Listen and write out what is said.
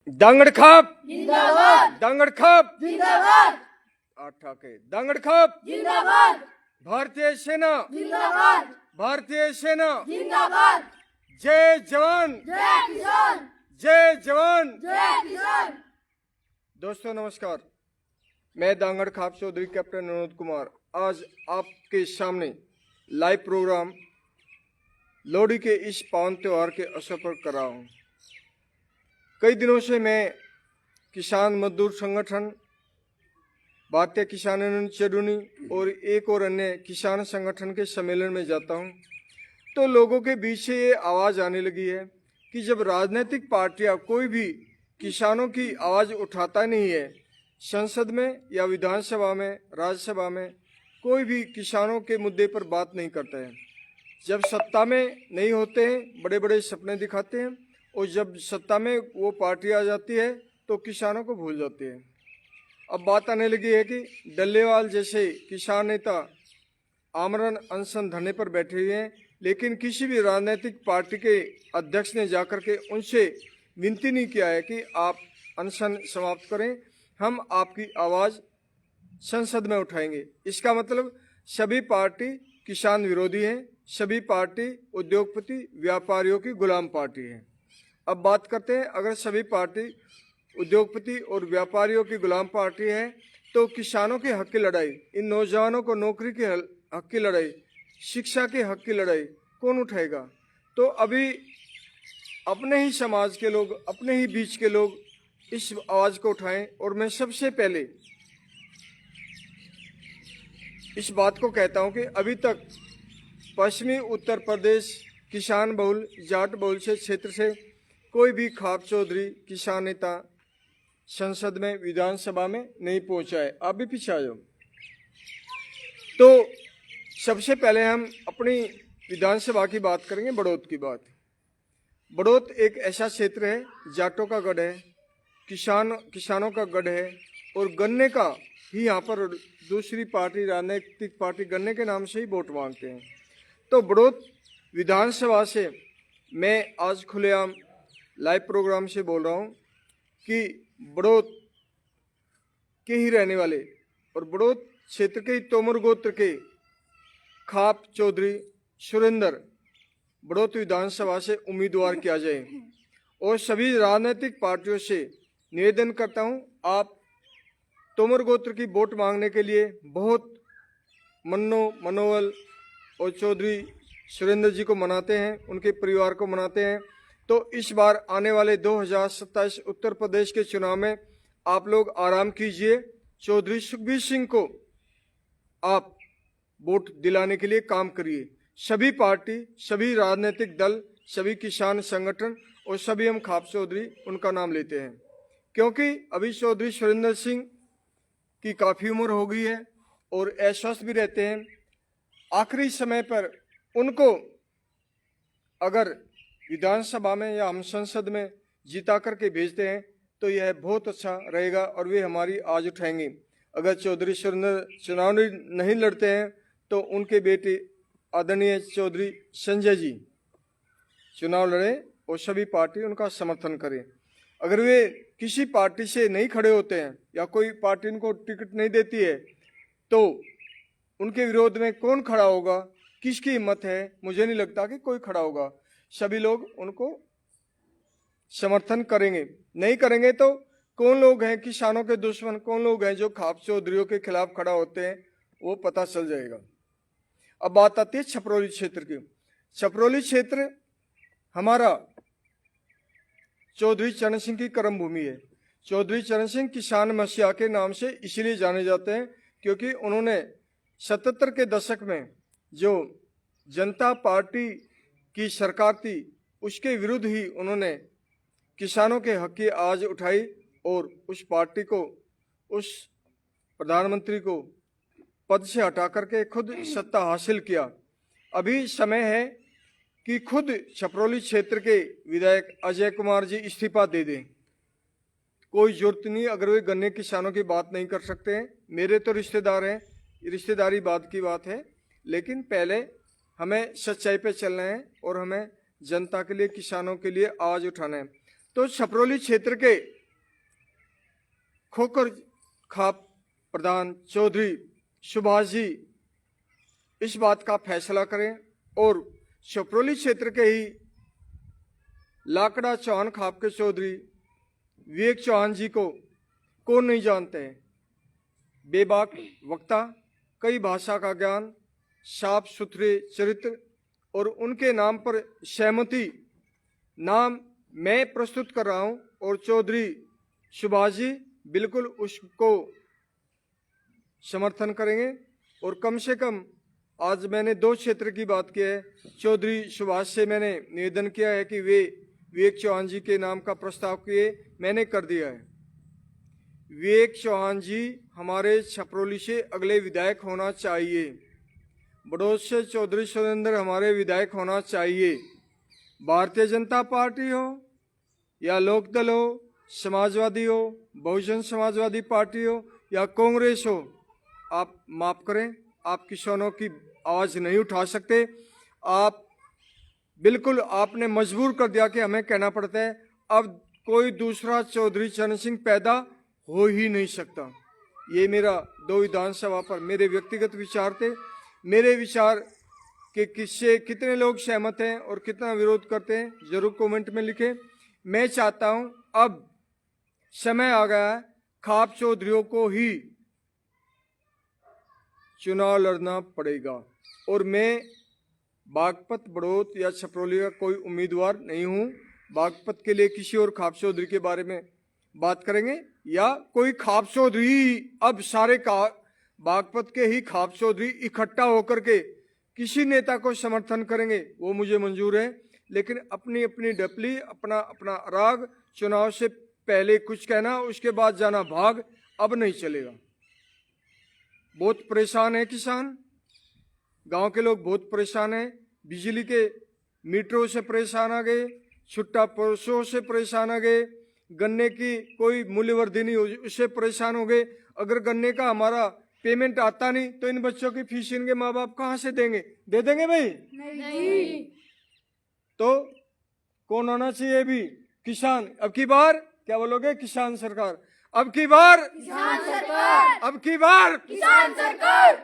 दांगड़खाप जिंदाबाद दांगड़खाप जिंदाबाद आठाके दांगड़खाप जिंदाबाद भारतीय सेना जिंदाबाद भारतीय सेना जिंदाबाद जय जवान जय किसान जय जवान। जय किसान। दोस्तों नमस्कार, मैं दांगड़खाप चौधरी कैप्टन विनोद कुमार आज आपके सामने लाइव प्रोग्राम लोहड़ी के इस पावन त्योहार के अवसर पर कर रहा हूँ। कई दिनों से मैं किसान मजदूर संगठन, भारतीय किसान यूनियन चेडुनी और एक और अन्य किसान संगठन के सम्मेलन में जाता हूँ, तो लोगों के बीच से ये आवाज़ आने लगी है कि जब राजनीतिक पार्टियाँ कोई भी किसानों की आवाज़ उठाता नहीं है, संसद में या विधानसभा में, राज्यसभा में कोई भी किसानों के मुद्दे पर बात नहीं करता है। जब सत्ता में नहीं होते हैं, बड़े बड़े सपने दिखाते हैं, और जब सत्ता में वो पार्टी आ जाती है तो किसानों को भूल जाते हैं। अब बात आने लगी है कि डल्लेवाल जैसे किसान नेता आमरण अनशन धरने पर बैठे हुए हैं, लेकिन किसी भी राजनीतिक पार्टी के अध्यक्ष ने जाकर के उनसे विनती नहीं किया है कि आप अनशन समाप्त करें, हम आपकी आवाज़ संसद में उठाएंगे। इसका मतलब सभी पार्टी किसान विरोधी हैं, सभी पार्टी उद्योगपति व्यापारियों की गुलाम पार्टी है। अब बात करते हैं, अगर सभी पार्टी उद्योगपति और व्यापारियों की गुलाम पार्टी है तो किसानों के हक की लड़ाई, इन नौजवानों को नौकरी के हक की लड़ाई, शिक्षा के हक की लड़ाई कौन उठाएगा? तो अभी अपने ही समाज के लोग, अपने ही बीच के लोग इस आवाज़ को उठाएं। और मैं सबसे पहले इस बात को कहता हूं कि अभी तक पश्चिमी उत्तर प्रदेश किसान बहुल, जाट बहुल से क्षेत्र से कोई भी खाप चौधरी किसान नेता संसद में, विधानसभा में नहीं पहुंचा है। आप भी पीछे आ जाओ। तो सबसे पहले हम अपनी विधानसभा की बात करेंगे, बड़ौत की बात। बड़ौत एक ऐसा क्षेत्र है, जाटों का गढ़ है, किसानों का गढ़ है, और गन्ने का ही यहाँ पर दूसरी पार्टी, राजनीतिक पार्टी गन्ने के नाम से ही वोट मांगते हैं। तो बड़ौत विधानसभा से मैं आज खुलेआम लाइव प्रोग्राम से बोल रहा हूँ कि बड़ौत के ही रहने वाले और बड़ौत क्षेत्र के ही तोमर गोत्र के खाप चौधरी सुरेंद्र बड़ौत विधानसभा से उम्मीदवार किया जाए। और सभी राजनीतिक पार्टियों से निवेदन करता हूँ, आप तोमर गोत्र की वोट मांगने के लिए बहुत मनोबल और चौधरी सुरेंद्र जी को मनाते हैं, उनके परिवार को मनाते हैं। तो इस बार आने वाले 2027 उत्तर प्रदेश के चुनाव में आप लोग आराम कीजिए, चौधरी सुखबीर सिंह को आप वोट दिलाने के लिए काम करिए। सभी पार्टी, सभी राजनीतिक दल, सभी किसान संगठन और सभी हम खाप चौधरी उनका नाम लेते हैं, क्योंकि अभी चौधरी सुरेंद्र सिंह की काफ़ी उम्र हो गई है और अस्वस्थ भी रहते हैं। आखिरी समय पर उनको अगर विधानसभा में या हम संसद में जिता करके भेजते हैं तो यह बहुत अच्छा रहेगा और वे हमारी आवाज़ उठाएंगे। अगर चौधरी सुरेंद्र चुनाव नहीं लड़ते हैं तो उनके बेटे आदरणीय चौधरी संजय जी चुनाव लड़े और सभी पार्टी उनका समर्थन करें। अगर वे किसी पार्टी से नहीं खड़े होते हैं या कोई पार्टी उनको टिकट नहीं देती है तो उनके विरोध में कौन खड़ा होगा, किसकी हिम्मत है? मुझे नहीं लगता कि कोई खड़ा होगा। सभी लोग उनको समर्थन करेंगे। नहीं करेंगे तो कौन लोग हैं किसानों के दुश्मन, कौन लोग हैं जो खाप चौधरियों के खिलाफ खड़ा होते हैं, वो पता चल जाएगा। अब बात आती है छपरौली क्षेत्र की। छपरौली क्षेत्र हमारा चौधरी चरण सिंह की कर्म भूमि है। चौधरी चरण सिंह किसान मसीहा के नाम से इसलिए जाने जाते हैं क्योंकि उन्होंने 77 के दशक में जो जनता पार्टी की सरकार थी उसके विरुद्ध ही उन्होंने किसानों के हक की आवाज़ उठाई और उस पार्टी को, उस प्रधानमंत्री को पद से हटा करके खुद सत्ता हासिल किया। अभी समय है कि खुद छपरौली क्षेत्र के विधायक अजय कुमार जी इस्तीफा दे दें। कोई जरूरत नहीं, अगर वे गन्ने किसानों की बात नहीं कर सकते हैं, मेरे तो रिश्तेदार हैं, रिश्तेदारी बात की बात है, लेकिन पहले हमें सच्चाई पे चलना है और हमें जनता के लिए, किसानों के लिए आवाज़ उठाना है। तो छपरौली क्षेत्र के खोकर खाप प्रधान चौधरी सुभाष जी इस बात का फैसला करें और छपरोली क्षेत्र के ही लाकड़ा चौहान खाप के चौधरी विवेक चौहान जी को कौन नहीं जानते हैं। बेबाक वक्ता, कई भाषा का ज्ञान, साफ सुथरे चरित्र और उनके नाम पर सहमति नाम मैं प्रस्तुत कर रहा हूं और चौधरी सुभाष जी बिल्कुल उसको समर्थन करेंगे। और कम से कम आज मैंने 2 क्षेत्र की बात की है। चौधरी सुभाष से मैंने निवेदन किया है कि वे विवेक चौहान जी के नाम का प्रस्ताव किए, मैंने कर दिया है। विवेक चौहान जी हमारे छपरोली से अगले विधायक होना चाहिए। बड़ौद से चौधरी सुरेंद्र हमारे विधायक होना चाहिए। भारतीय जनता पार्टी हो या लोकदल हो, समाजवादी हो, बहुजन समाजवादी पार्टी हो या कांग्रेस हो, आप माफ करें, आप किसानों की आवाज नहीं उठा सकते। आप बिल्कुल आपने मजबूर कर दिया कि हमें कहना पड़ता है। अब कोई दूसरा चौधरी चरण सिंह पैदा हो ही नहीं सकता। ये मेरा 2 विधानसभा पर मेरे व्यक्तिगत विचार थे। मेरे विचार के किससे कितने लोग सहमत हैं और कितना विरोध करते हैं जरूर कमेंट में लिखें। मैं चाहता हूं अब समय आ गया है, खाप चौधरियों को ही चुनाव लड़ना पड़ेगा और मैं बागपत, बड़ौद या छपरोली का कोई उम्मीदवार नहीं हूं। बागपत के लिए किसी और खाप चौधरी के बारे में बात करेंगे या कोई खाप चौधरी, अब सारे बागपत के ही खाप चौधरी इकट्ठा होकर के किसी नेता को समर्थन करेंगे, वो मुझे मंजूर है। लेकिन अपनी अपनी डपली, अपना अपना राग, चुनाव से पहले कुछ कहना उसके बाद जाना भाग, अब नहीं चलेगा। बहुत परेशान है किसान, गांव के लोग बहुत परेशान हैं। बिजली के मीटरों से परेशान आ गए, छुट्टा परसों से परेशान आ गए, गन्ने की कोई मूल्यवर्धि नहीं हुई उससे परेशान हो गए। अगर गन्ने का हमारा पेमेंट आता नहीं तो इन बच्चों की फीस इनके माँ बाप कहाँ से देंगे? दे देंगे भाई? नहीं। तो कौन आना चाहिए? भी किसान। अब की बार क्या बोलोगे? किसान सरकार। अब की बार किसान सरकार। अब की बार किसान सरकार।